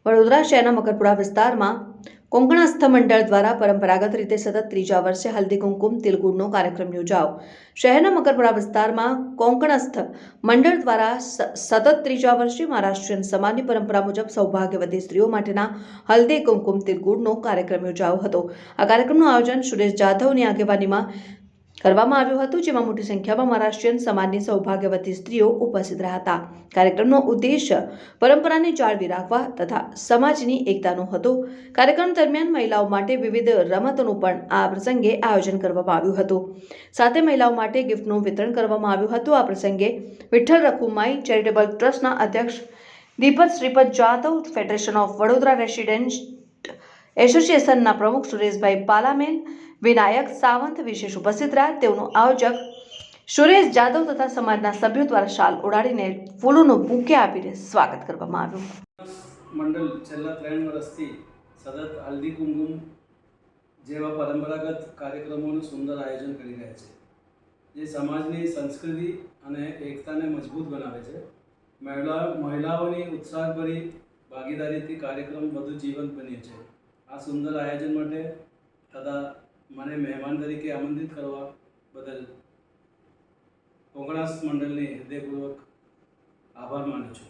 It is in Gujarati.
વડોદરા શહેરના મકરપુરા વિસ્તારમાં કોંકણસ્થ મંડળ દ્વારા પરંપરાગત રીતે સતત ત્રીજા વર્ષે હલ્દી કુમકુમ તિલગુડનો કાર્યક્રમ યોજાયો। શહેરના મકરપુરા વિસ્તારમાં કોંકણસ્થ મંડળ દ્વારા સતત ત્રીજા વર્ષે મહારાષ્ટ્રીયન સમાજની પરંપરા મુજબ સૌભાગ્યવતી સ્ત્રીઓ માટેના હલ્દી કુમકુમ તિલગુડનો કાર્યક્રમ યોજાયો હતો। આ કાર્યક્રમનું આયોજન સુરેશ જાધવની આગેવાનીમાં કરવામાં આવ્યું હતું, જેમાં મોટી સંખ્યામાં મહારાષ્ટ્રીયન સમાજની સૌભાગ્યવતી સ્ત્રીઓ ઉપસ્થિત રહ્યા હતા। કાર્યક્રમનો ઉદ્દેશ્ય પરંપરાને જાળવી રાખવા તથા સમાજની એકતાનો હતો। કાર્યક્રમ દરમિયાન મહિલાઓ માટે વિવિધ રમતોનું પણ આ પ્રસંગે આયોજન કરવામાં આવ્યું હતું। સાથે મહિલાઓ માટે ગિફ્ટનું વિતરણ કરવામાં આવ્યું હતું। આ પ્રસંગે વિઠ્ઠલ રખુમાઈ ચેરિટેબલ ટ્રસ્ટના અધ્યક્ષ Deepak Shripad Jadhav, federation of Vadodara resident એસોસિએશનના પ્રમુખ સુરેશભાઈ પાલામેલ, વિનાયક સાવંત વિશેષ ઉપસ્થિત રહ્યા। તેઓનું આયોજક સુરેશ જાધવ તથા સમાજના સભ્યો દ્વારા શાલ ઓઢાડીને ફૂલોનું બુકે આપીને સ્વાગત કરવામાં આવ્યું। મંડળ છેલ્લા 3 વર્ષથી સતત હલ્દી કુમકુમ જેવા પરંપરાગત કાર્યક્રમોનું સુંદર આયોજન કરી રહ્યા છે, જે સમાજની સંસ્કૃતિ અને એકતાને મજબૂત બનાવે છે। મહિલાઓની ઉત્સાહભરી ભાગીદારીથી કાર્યક્રમ વધુ જીવંત બન્યો છે। આ સુંદર આયોજન માટે તથા મને મહેમાન તરીકે આમંત્રિત કરવા બદલ કોંકણસ્થ મંડળને હૃદયપૂર્વક આભાર માનું છું।